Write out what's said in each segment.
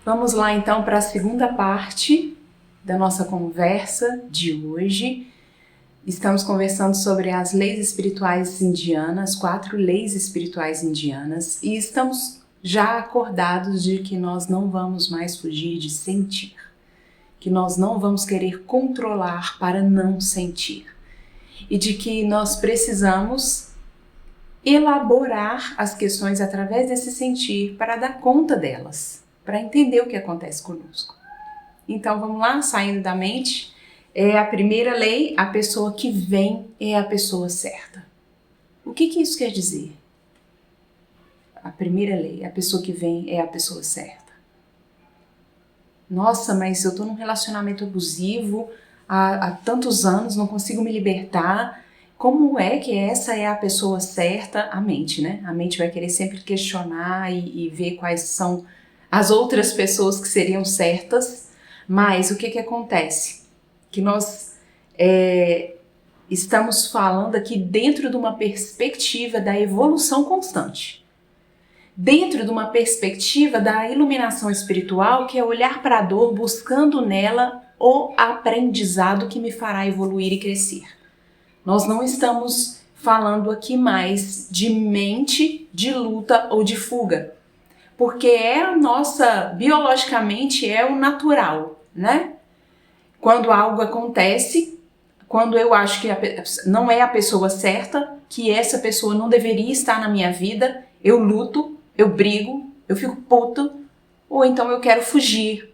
Vamos lá então para a segunda parte da nossa conversa de hoje. Estamos conversando sobre as leis espirituais indianas, 4 leis espirituais indianas, e estamos já acordados de que nós não vamos mais fugir de sentir, que nós não vamos querer controlar para não sentir, e de que nós precisamos elaborar as questões através desse sentir para dar conta delas, para entender o que acontece conosco. Então vamos lá, saindo da mente. É a primeira lei, a pessoa que vem é a pessoa certa. O que isso quer dizer? A primeira lei, a pessoa que vem é a pessoa certa. Nossa, mas eu estou num relacionamento abusivo há tantos anos, não consigo me libertar. Como é que essa é a pessoa certa? A mente, né? A mente vai querer sempre questionar e ver quais são as outras pessoas que seriam certas. Mas o que acontece? Que nós estamos falando aqui dentro de uma perspectiva da evolução constante. Dentro de uma perspectiva da iluminação espiritual, que é olhar para a dor buscando nela o aprendizado que me fará evoluir e crescer. Nós não estamos falando aqui mais de mente, de luta ou de fuga, porque é a nossa, biologicamente é o natural, né? Quando algo acontece, quando eu acho que não é a pessoa certa, que essa pessoa não deveria estar na minha vida, eu luto, eu brigo, eu fico puto, ou então eu quero fugir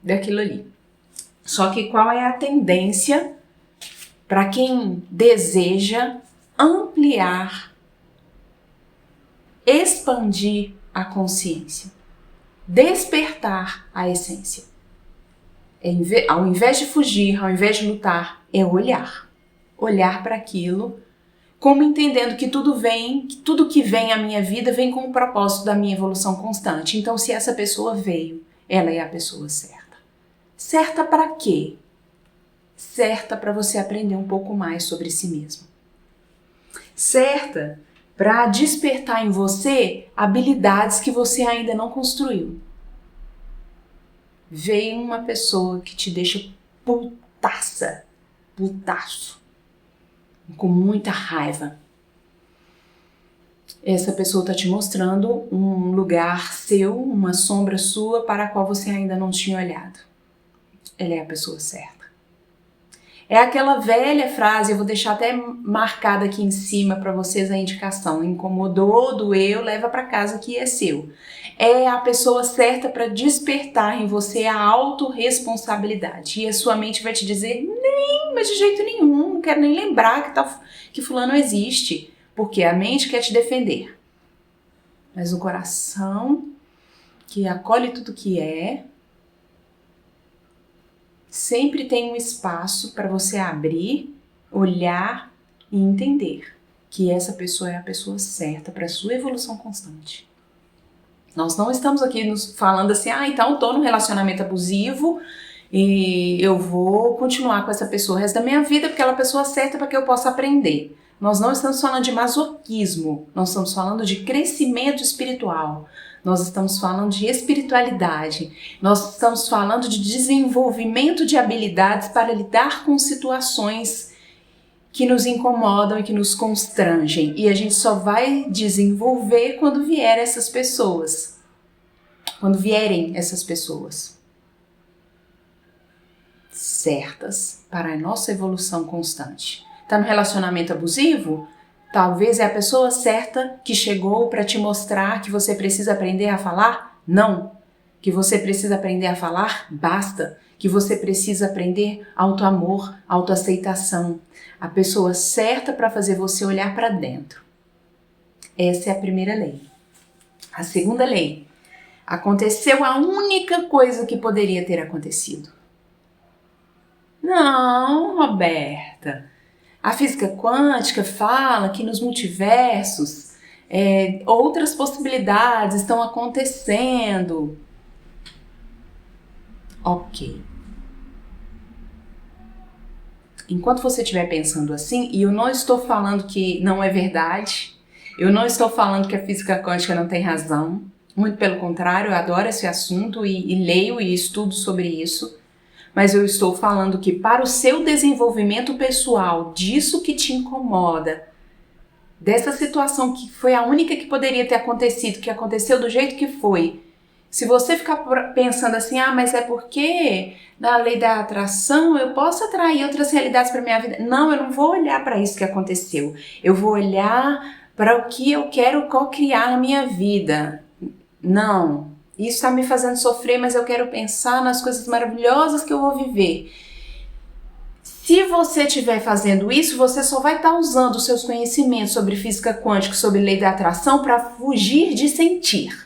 daquilo ali. Só que qual é a tendência para quem deseja ampliar, expandir a consciência, despertar a essência? Ao invés de fugir, ao invés de lutar, é olhar. Olhar para aquilo, como entendendo que tudo que vem à minha vida vem com o propósito da minha evolução constante. Então, se essa pessoa veio, ela é a pessoa certa. Certa para quê? Certa para você aprender um pouco mais sobre si mesmo. Certa para despertar em você habilidades que você ainda não construiu. Veio uma pessoa que te deixa putaço, com muita raiva. Essa pessoa está te mostrando um lugar seu, uma sombra sua para a qual você ainda não tinha olhado. Ela é a pessoa certa. É aquela velha frase, eu vou deixar até marcada aqui em cima para vocês a indicação. Incomodou, doeu, leva para casa que é seu. É a pessoa certa para despertar em você a autorresponsabilidade. E a sua mente vai te dizer, mas de jeito nenhum, não quero nem lembrar que fulano existe. Porque a mente quer te defender. Mas o coração, que acolhe tudo que é, sempre tem um espaço para você abrir, olhar e entender que essa pessoa é a pessoa certa para a sua evolução constante. Nós não estamos aqui nos falando assim, então estou num relacionamento abusivo e eu vou continuar com essa pessoa o resto da minha vida porque ela é a pessoa certa para que eu possa aprender. Nós não estamos falando de masoquismo, nós estamos falando de crescimento espiritual. Nós estamos falando de espiritualidade, nós estamos falando de desenvolvimento de habilidades para lidar com situações que nos incomodam e que nos constrangem. E a gente só vai desenvolver quando vierem essas pessoas. Certas para a nossa evolução constante. Está no relacionamento abusivo? Talvez é a pessoa certa que chegou para te mostrar que você precisa aprender a falar? Não. Que você precisa aprender a falar? Basta. Que você precisa aprender autoamor, autoaceitação. A pessoa certa para fazer você olhar para dentro. Essa é a primeira lei. A segunda lei. Aconteceu a única coisa que poderia ter acontecido. Não, Roberta. A física quântica fala que nos multiversos outras possibilidades estão acontecendo. Ok. Enquanto você estiver pensando assim, e eu não estou falando que não é verdade, eu não estou falando que a física quântica não tem razão, Muito pelo contrário, eu adoro esse assunto e leio e estudo sobre isso. Mas eu estou falando que para o seu desenvolvimento pessoal, disso que te incomoda, dessa situação que foi a única que poderia ter acontecido, que aconteceu do jeito que foi, se você ficar pensando assim, mas é porque na lei da atração eu posso atrair outras realidades para minha vida. Não, eu não vou olhar para isso que aconteceu. Eu vou olhar para o que eu quero co-criar na minha vida. Não, isso está me fazendo sofrer, mas eu quero pensar nas coisas maravilhosas que eu vou viver. Se você estiver fazendo isso, você só vai estar usando os seus conhecimentos sobre física quântica, sobre lei da atração para fugir de sentir.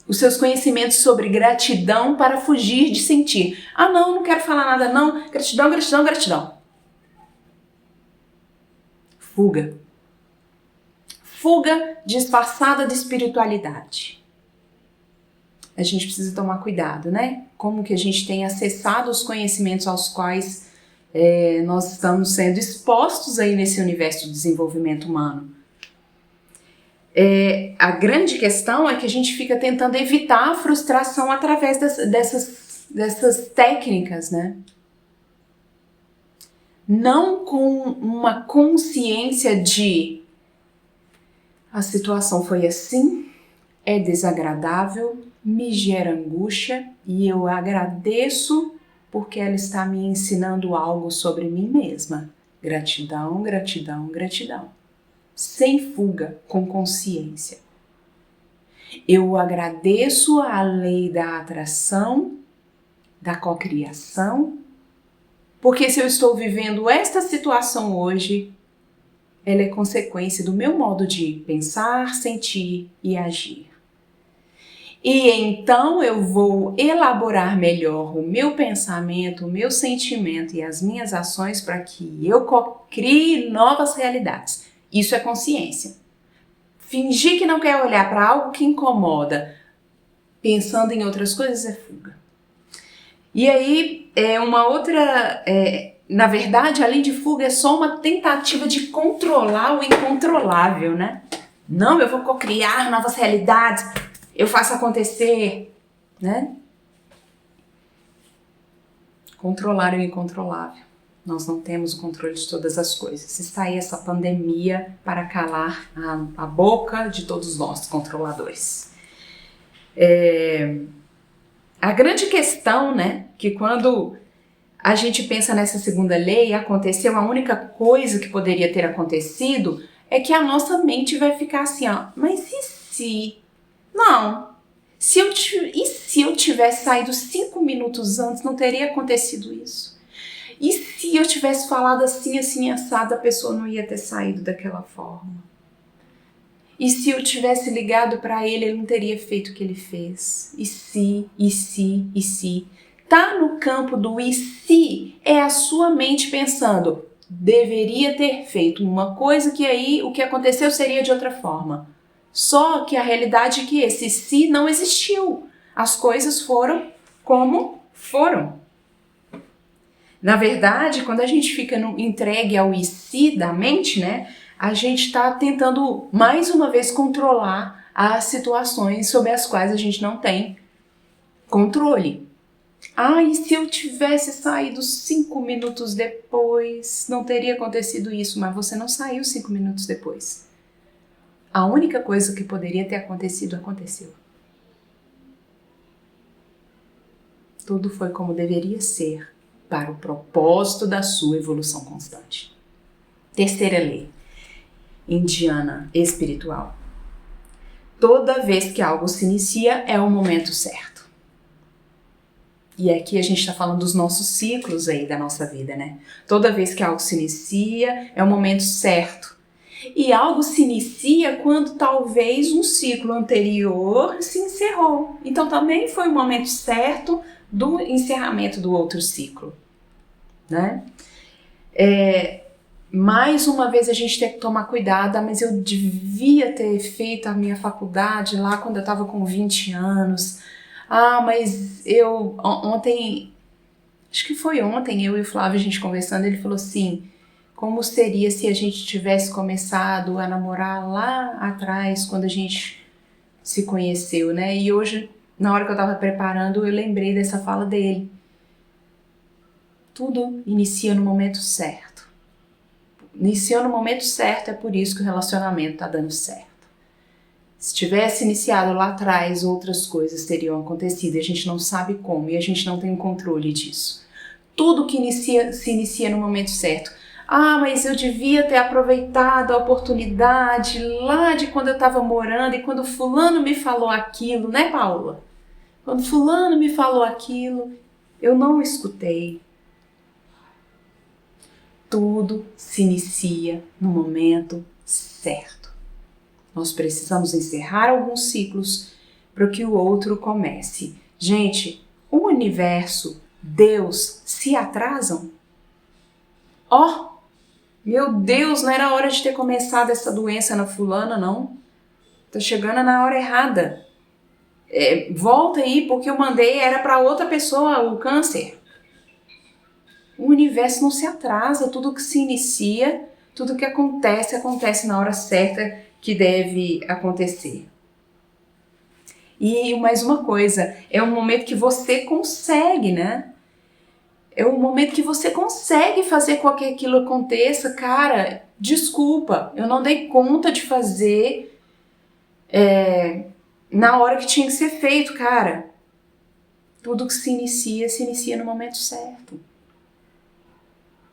Os seus conhecimentos sobre gratidão para fugir de sentir. Não quero falar nada não. Gratidão, gratidão, gratidão. Fuga. Fuga disfarçada de espiritualidade. A gente precisa tomar cuidado, né? Como que a gente tem acessado os conhecimentos aos quais nós estamos sendo expostos aí nesse universo do desenvolvimento humano. A grande questão é que a gente fica tentando evitar a frustração através dessas técnicas, né? Não com uma consciência de a situação foi assim, é desagradável, me gera angústia e eu agradeço porque ela está me ensinando algo sobre mim mesma. Gratidão, gratidão, gratidão. Sem fuga, com consciência. Eu agradeço a lei da atração, da cocriação, porque se eu estou vivendo esta situação hoje, ela é consequência do meu modo de pensar, sentir e agir. E então eu vou elaborar melhor o meu pensamento, o meu sentimento e as minhas ações para que eu crie novas realidades. Isso é consciência. Fingir que não quer olhar para algo que incomoda, pensando em outras coisas, é fuga. E aí, uma outra... na verdade, além de fuga, é só uma tentativa de controlar o incontrolável, né? Não, eu vou cocriar novas realidades, eu faço acontecer, né? Controlar o incontrolável. Nós não temos o controle de todas as coisas. Está aí essa pandemia para calar a boca de todos nós, controladores. A grande questão, né, que quando a gente pensa nessa segunda lei, aconteceu, a única coisa que poderia ter acontecido é que a nossa mente vai ficar assim, mas e se? Não. E se eu tivesse saído 5 minutos antes, não teria acontecido isso? E se eu tivesse falado assim, assim, assado, a pessoa não ia ter saído daquela forma? E se eu tivesse ligado para ele, ele não teria feito o que ele fez? E se? Tá no campo do e se, é a sua mente pensando, deveria ter feito uma coisa que aí o que aconteceu seria de outra forma. Só que a realidade é que esse se não existiu. As coisas foram como foram. Na verdade, quando a gente fica entregue ao e se da mente, né, a gente está tentando mais uma vez controlar as situações sobre as quais a gente não tem controle. E se eu tivesse saído 5 minutos depois, não teria acontecido isso, mas você não saiu 5 minutos depois. A única coisa que poderia ter acontecido, aconteceu. Tudo foi como deveria ser para o propósito da sua evolução constante. Terceira lei, indiana espiritual. Toda vez que algo se inicia, é o momento certo. E aqui a gente está falando dos nossos ciclos aí da nossa vida, né? Toda vez que algo se inicia, é o momento certo. E algo se inicia quando talvez um ciclo anterior se encerrou. Então também foi o momento certo do encerramento do outro ciclo, né? Mais uma vez a gente tem que tomar cuidado, mas eu devia ter feito a minha faculdade lá quando eu estava com 20 anos. Mas eu ontem, acho que foi ontem, eu e o Flávio a gente conversando, ele falou assim, como seria se a gente tivesse começado a namorar lá atrás, quando a gente se conheceu, né? E hoje, na hora que eu estava preparando, eu lembrei dessa fala dele. Tudo inicia no momento certo. Iniciou no momento certo, é por isso que o relacionamento está dando certo. Se tivesse iniciado lá atrás, outras coisas teriam acontecido e a gente não sabe como e a gente não tem o controle disso. Tudo que se inicia no momento certo. Ah, mas eu devia ter aproveitado a oportunidade lá de quando eu estava morando e quando fulano me falou aquilo, né, Paula? Quando fulano me falou aquilo, eu não escutei. Tudo se inicia no momento certo. Nós precisamos encerrar alguns ciclos para que o outro comece. Gente, o universo, Deus, se atrasam? Meu Deus, não era hora de ter começado essa doença na fulana, não. Tá chegando na hora errada. Volta aí, porque eu mandei, era para outra pessoa o câncer. O universo não se atrasa, tudo que se inicia, tudo que acontece, acontece na hora certa que deve acontecer. E mais uma coisa, é um momento que você consegue, né? É um momento que você consegue fazer com que aquilo aconteça. Cara, desculpa, eu não dei conta de fazer na hora que tinha que ser feito, cara. Tudo que se inicia no momento certo.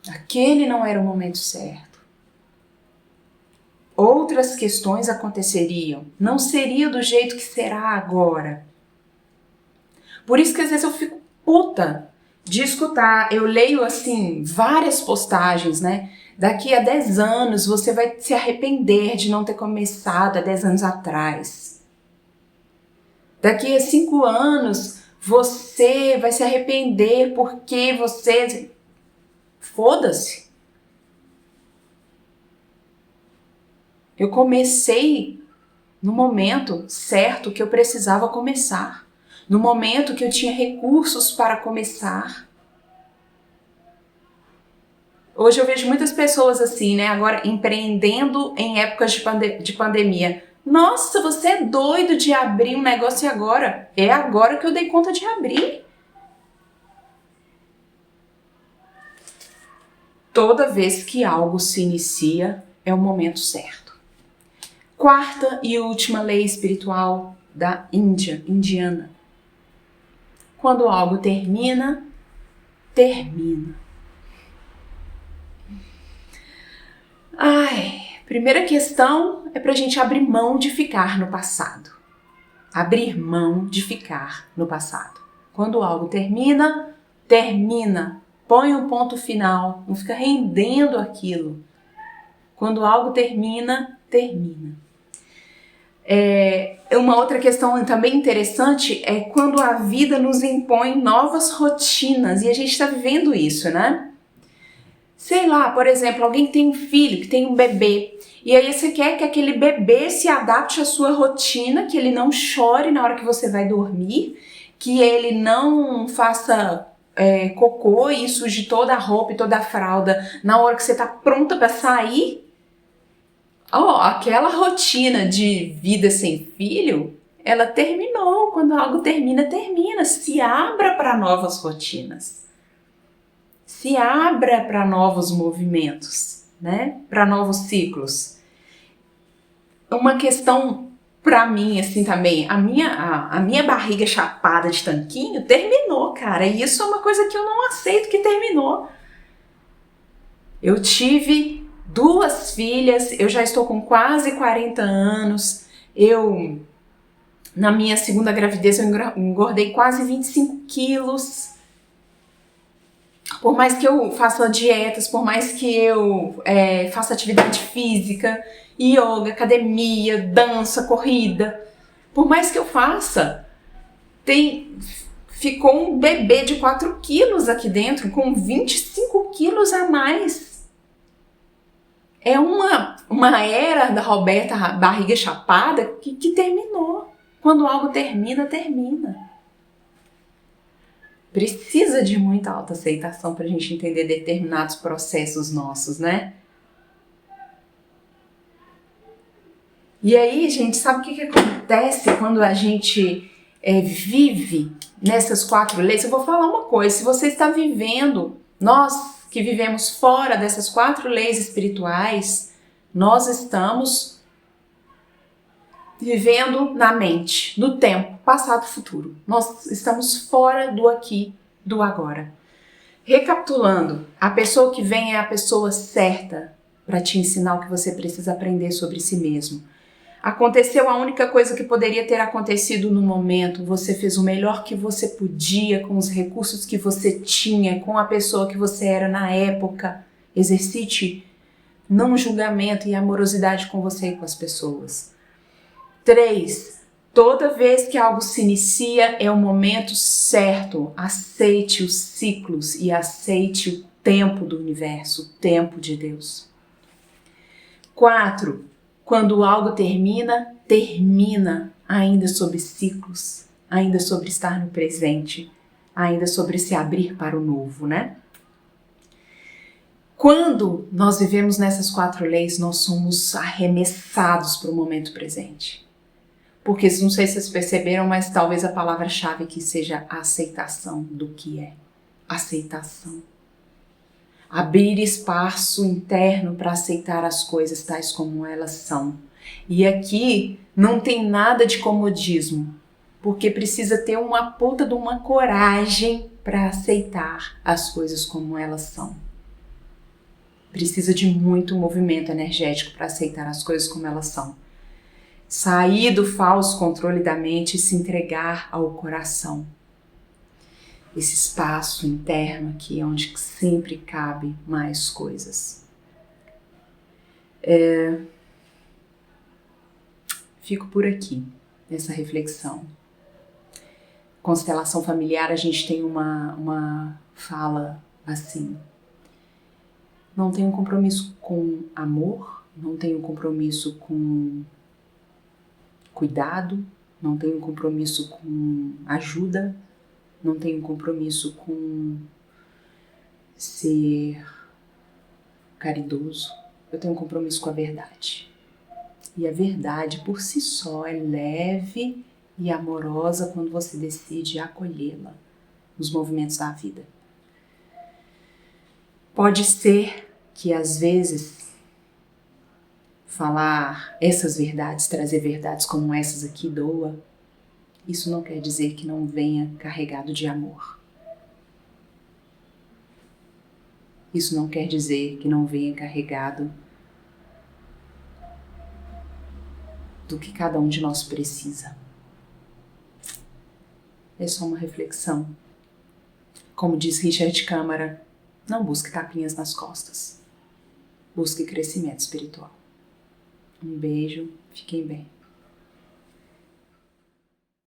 Aquele não era o momento certo. Outras questões aconteceriam. Não seria do jeito que será agora. Por isso que às vezes eu fico puta de escutar. Eu leio assim várias postagens, né? Daqui a 10 anos você vai se arrepender de não ter começado há 10 anos atrás. Daqui a 5 anos você vai se arrepender porque você... Foda-se. Eu comecei no momento certo que eu precisava começar. No momento que eu tinha recursos para começar. Hoje eu vejo muitas pessoas assim, né? Agora empreendendo em épocas de pandemia. Nossa, você é doido de abrir um negócio agora? É agora que eu dei conta de abrir. Toda vez que algo se inicia, é o momento certo. Quarta e última lei espiritual da indiana. Quando algo termina, termina. Primeira questão é pra gente abrir mão de ficar no passado. Abrir mão de ficar no passado. Quando algo termina, termina. Põe um ponto final, não fica rendendo aquilo. Quando algo termina, termina. Uma outra questão também interessante é quando a vida nos impõe novas rotinas, e a gente está vivendo isso, né? Sei lá, por exemplo, alguém que tem um filho, que tem um bebê, e aí você quer que aquele bebê se adapte à sua rotina, que ele não chore na hora que você vai dormir, que ele não faça cocô e suje toda a roupa e toda a fralda na hora que você está pronta para sair. Aquela rotina de vida sem filho, ela terminou. Quando algo termina, termina. Se abra para novas rotinas. Se abra para novos movimentos, né? Para novos ciclos. Uma questão para mim, assim, também, a minha barriga chapada de tanquinho terminou, cara. E isso é uma coisa que eu não aceito que terminou. Eu tive 2 filhas, eu já estou com quase 40 anos, na minha segunda gravidez, eu engordei quase 25 quilos. Por mais que eu faça dietas, por mais que eu faça atividade física, yoga, academia, dança, corrida, por mais que eu faça, ficou um bebê de 4 quilos aqui dentro, com 25 quilos a mais. É uma era da Roberta Barriga Chapada que terminou. Quando algo termina, termina. Precisa de muita autoaceitação para a gente entender determinados processos nossos, né? E aí, gente, sabe o que acontece quando a gente vive nessas 4 leis? Eu vou falar uma coisa, se você está vivendo, nós que vivemos fora dessas 4 leis espirituais, nós estamos vivendo na mente, no tempo, passado e futuro. Nós estamos fora do aqui, do agora. Recapitulando, a pessoa que vem é a pessoa certa para te ensinar o que você precisa aprender sobre si mesmo. Aconteceu a única coisa que poderia ter acontecido no momento, você fez o melhor que você podia com os recursos que você tinha, com a pessoa que você era na época. Exercite não julgamento e amorosidade com você e com as pessoas. 3. Toda vez que algo se inicia é o momento certo. Aceite os ciclos e aceite o tempo do universo, o tempo de Deus. 4. Quando algo termina, termina ainda sobre ciclos, ainda sobre estar no presente, ainda sobre se abrir para o novo, né? Quando nós vivemos nessas 4 leis, nós somos arremessados para o momento presente. Porque, não sei se vocês perceberam, mas talvez a palavra-chave aqui seja a aceitação do que é. Aceitação. Abrir espaço interno para aceitar as coisas tais como elas são. E aqui não tem nada de comodismo, porque precisa ter uma puta de uma coragem para aceitar as coisas como elas são. Precisa de muito movimento energético para aceitar as coisas como elas são. Sair do falso controle da mente e se entregar ao coração. Esse espaço interno aqui, onde sempre cabe mais coisas. Fico por aqui, nessa reflexão. Constelação familiar, a gente tem uma fala assim: não tenho compromisso com amor, não tenho compromisso com cuidado, não tenho compromisso com ajuda, não tenho compromisso com ser caridoso, eu tenho compromisso com a verdade. E a verdade por si só é leve e amorosa quando você decide acolhê-la nos movimentos da vida. Pode ser que às vezes falar essas verdades, trazer verdades como essas aqui doa. Isso não quer dizer que não venha carregado de amor. Isso não quer dizer que não venha carregado do que cada um de nós precisa. É só uma reflexão. Como diz Richard Câmara, não busque tapinhas nas costas. Busque crescimento espiritual. Um beijo, fiquem bem.